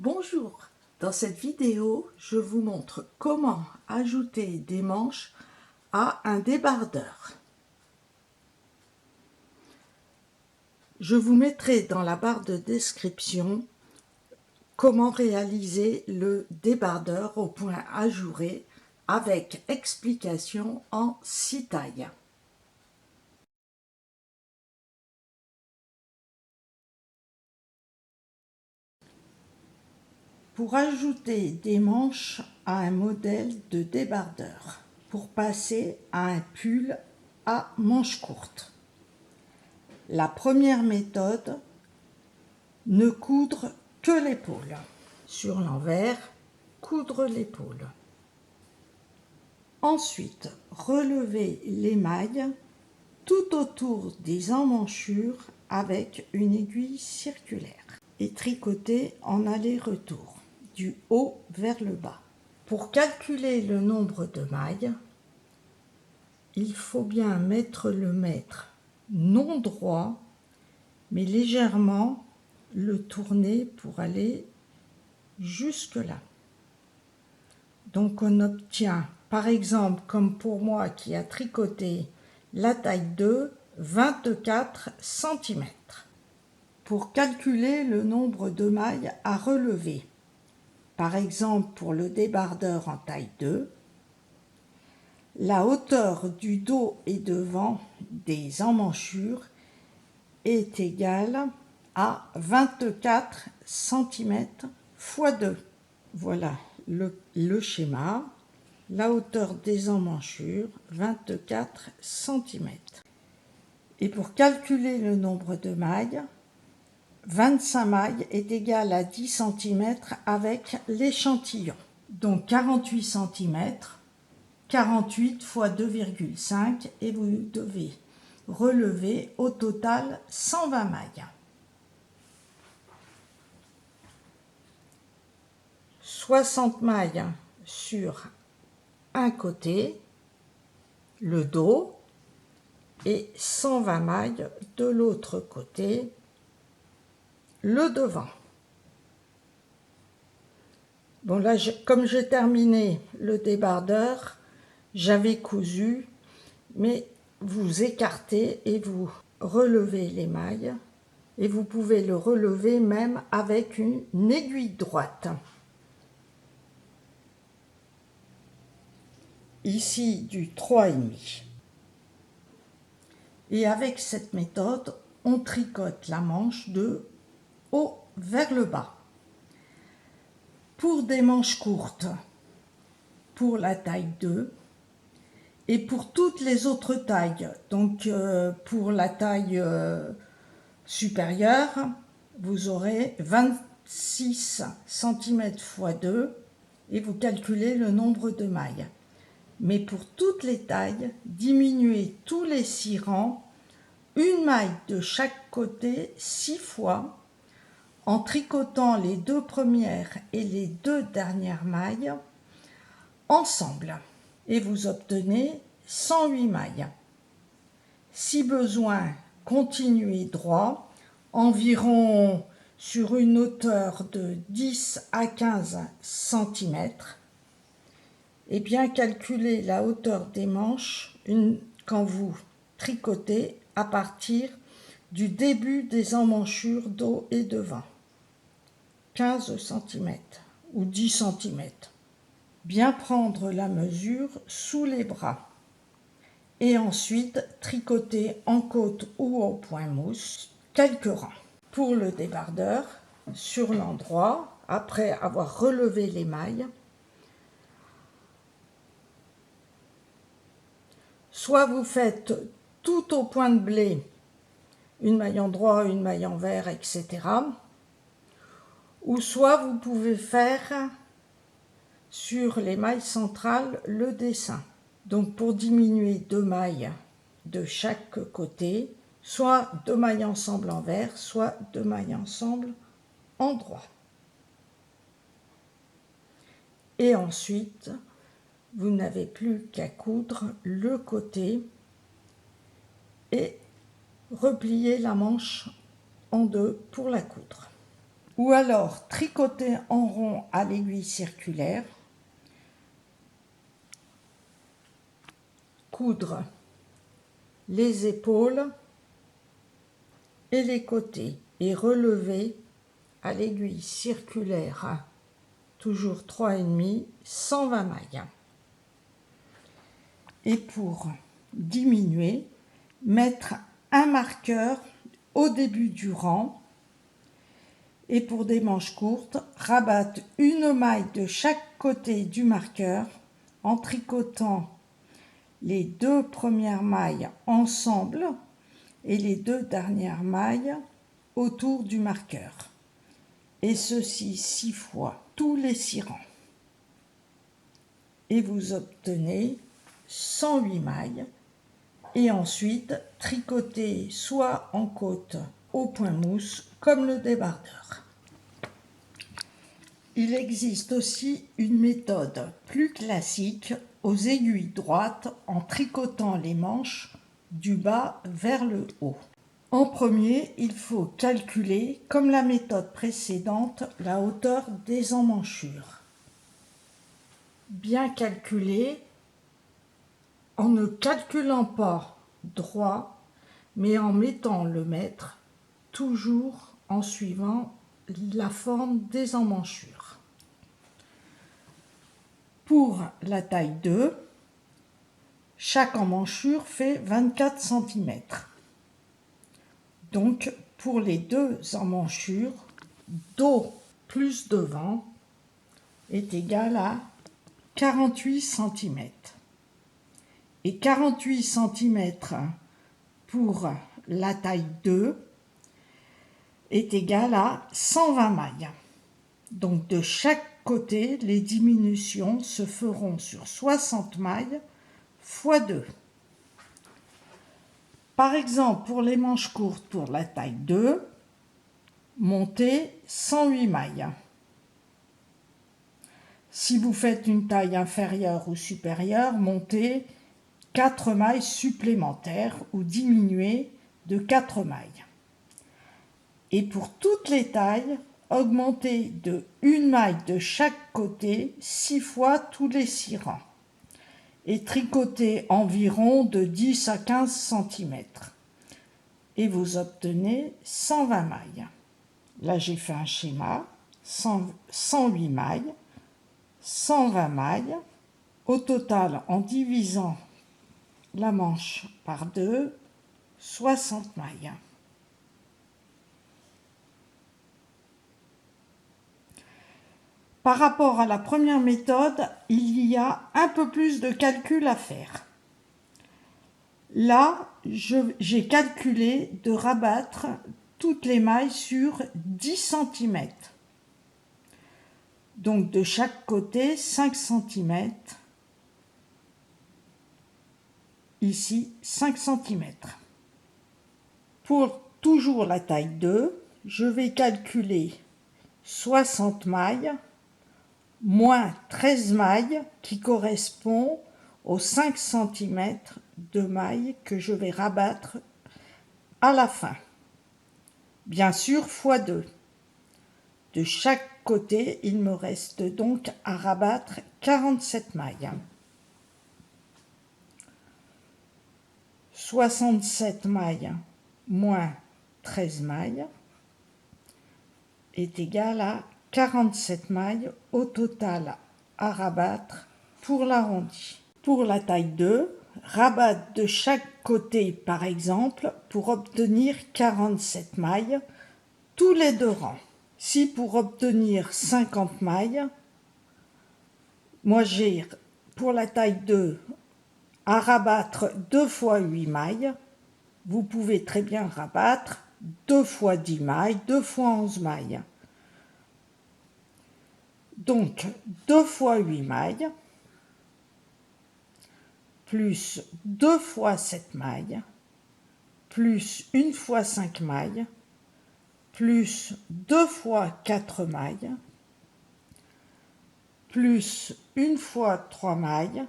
Bonjour, dans cette vidéo, je vous montre comment ajouter des manches à un débardeur. Je vous mettrai dans la barre de description comment réaliser le débardeur au point ajouré avec explication en 6 tailles. Pour ajouter des manches à un modèle de débardeur, pour passer à un pull à manches courtes. La première méthode, ne coudre que l'épaule. Sur l'envers, coudre l'épaule. Ensuite, relevez les mailles tout autour des emmanchures avec une aiguille circulaire et tricoter en aller-retour, du haut vers le bas. Pour calculer le nombre de mailles, il faut bien mettre le mètre non droit, mais légèrement le tourner pour aller jusque là. Donc on obtient, par exemple, comme pour moi qui a tricoté la taille 2, 24 cm. Pour calculer le nombre de mailles à relever, par exemple pour le débardeur en taille 2, la hauteur du dos et devant des emmanchures est égale à 24 cm x 2. Voilà le schéma. La hauteur des emmanchures, 24 cm. Et pour calculer le nombre de mailles, 25 mailles est égal à 10 cm avec l'échantillon. Donc 48 cm, 48 x 2,5 et vous devez relever au total 120 mailles. 60 mailles sur un côté, le dos, et 120 mailles de l'autre côté, le devant. Bon là, comme j'ai terminé le débardeur, j'avais cousu, mais vous écartez et vous relevez les mailles, et vous pouvez le relever même avec une aiguille droite. Ici du 3,5. Et avec cette méthode, on tricote la manche de haut vers le bas. Pour des manches courtes, pour la taille 2, et pour toutes les autres tailles, donc pour la taille supérieure, vous aurez 26 cm x 2 et vous calculez le nombre de mailles. Mais pour toutes les tailles, diminuez tous les 6 rangs, une maille de chaque côté 6 fois, en tricotant les 2 premières et les 2 dernières mailles ensemble. Et vous obtenez 108 mailles. Si besoin, continuez droit, environ sur une hauteur de 10 à 15 cm. Et bien calculer la hauteur des manches quand vous tricotez à partir du début des emmanchures dos et devant. 15 cm ou 10 cm. Bien prendre la mesure sous les bras. Et ensuite tricoter en côte ou au point mousse quelques rangs. Pour le débardeur, sur l'endroit, après avoir relevé les mailles, soit vous faites tout au point de blé, une maille en droit, une maille envers, etc. Ou soit vous pouvez faire sur les mailles centrales le dessin. Donc pour diminuer 2 mailles de chaque côté, soit 2 mailles ensemble envers, soit 2 mailles ensemble en droit. Et ensuite, vous n'avez plus qu'à coudre le côté et replier la manche en deux pour la coudre. Ou alors tricoter en rond à l'aiguille circulaire, coudre les épaules et les côtés et relever à l'aiguille circulaire, toujours 3,5, 120 mailles. Et pour diminuer, mettre un marqueur au début du rang. Et pour des manches courtes, rabattre une maille de chaque côté du marqueur en tricotant les 2 premières mailles ensemble et les 2 dernières mailles autour du marqueur. Et ceci 6 fois, tous les 6 rangs. Et vous obtenez 108 mailles. Et ensuite, tricoter soit en côte au point mousse, comme le débardeur. Il existe aussi une méthode plus classique aux aiguilles droites en tricotant les manches du bas vers le haut. En premier, il faut calculer, comme la méthode précédente, la hauteur des emmanchures. Bien calculer en ne calculant pas droit, mais en mettant le mètre toujours en suivant la forme des emmanchures. Pour la taille 2, chaque emmanchure fait 24 cm. Donc, pour les 2 emmanchures, dos plus devant est égal à 48 cm. Et 48 cm pour la taille 2 est égal à 120 mailles. Donc de chaque côté, les diminutions se feront sur 60 mailles x 2. Par exemple, pour les manches courtes pour la taille 2, montez 108 mailles. Si vous faites une taille inférieure ou supérieure, montez 4 mailles supplémentaires ou diminuez de 4 mailles. Et pour toutes les tailles, augmentez de 1 maille de chaque côté 6 fois tous les 6 rangs. Et tricotez environ de 10 à 15 cm. Et vous obtenez 120 mailles. Là, j'ai fait un schéma, 108 mailles, 120 mailles. Au total, en divisant la manche par 2, 60 mailles. Par rapport à la première méthode, il y a un peu plus de calcul à faire. Là, j'ai calculé de rabattre toutes les mailles sur 10 cm. Donc de chaque côté, 5 cm. Ici, 5 cm. Pour toujours la taille 2, je vais calculer 60 mailles moins 13 mailles qui correspond aux 5 cm de mailles que je vais rabattre à la fin. Bien sûr, x 2. De chaque côté, il me reste donc à rabattre 47 mailles. 67 mailles moins 13 mailles est égal à 47 mailles au total à rabattre pour l'arrondi. Pour la taille 2, rabattre de chaque côté par exemple pour obtenir 47 mailles tous les 2 rangs. Si pour obtenir 50 mailles, moi j'ai pour la taille 2 à rabattre 2 fois 8 mailles, vous pouvez très bien rabattre 2 fois 10 mailles, 2 fois 11 mailles. Donc 2 fois 8 mailles, plus 2 fois 7 mailles, plus 1 fois 5 mailles, plus 2 fois 4 mailles, plus 1 fois 3 mailles,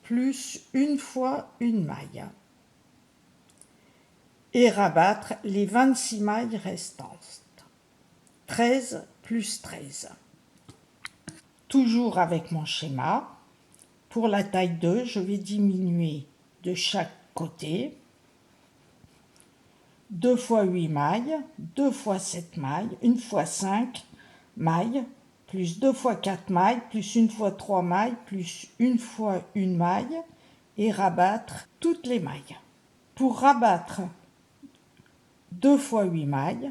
plus 1 fois 1 maille. Et rabattre les 26 mailles restantes. 13 plus 13. Toujours avec mon schéma, pour la taille 2, je vais diminuer de chaque côté. 2 fois 8 mailles, 2 fois 7 mailles, 1 fois 5 mailles, plus 2 fois 4 mailles, plus 1 fois 3 mailles, plus 1 fois 1 maille, et rabattre toutes les mailles. Pour rabattre 2 fois 8 mailles,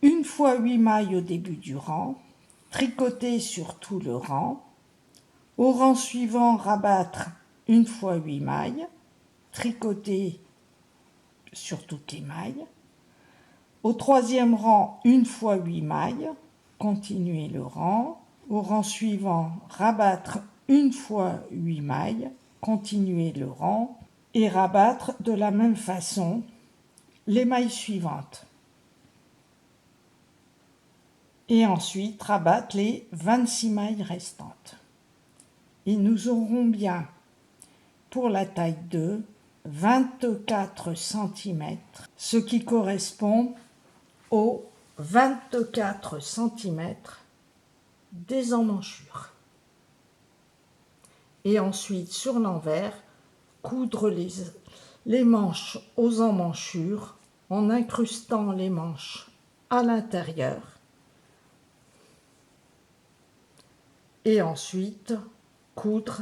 1 fois 8 mailles au début du rang, tricoter sur tout le rang. Au rang suivant, rabattre 1 fois 8 mailles, tricoter sur toutes les mailles. Au troisième rang, 1 fois 8 mailles, continuer le rang. Au rang suivant, rabattre 1 fois 8 mailles, continuer le rang et rabattre de la même façon les mailles suivantes. Et ensuite rabattre les 26 mailles restantes. Et nous aurons bien, pour la taille 2, 24 cm, ce qui correspond aux 24 cm des emmanchures. Et ensuite, sur l'envers, coudre les manches aux emmanchures en incrustant les manches à l'intérieur. Et ensuite, coudre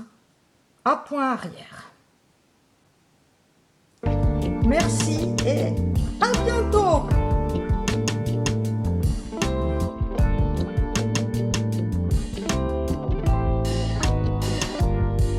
à point arrière. Merci.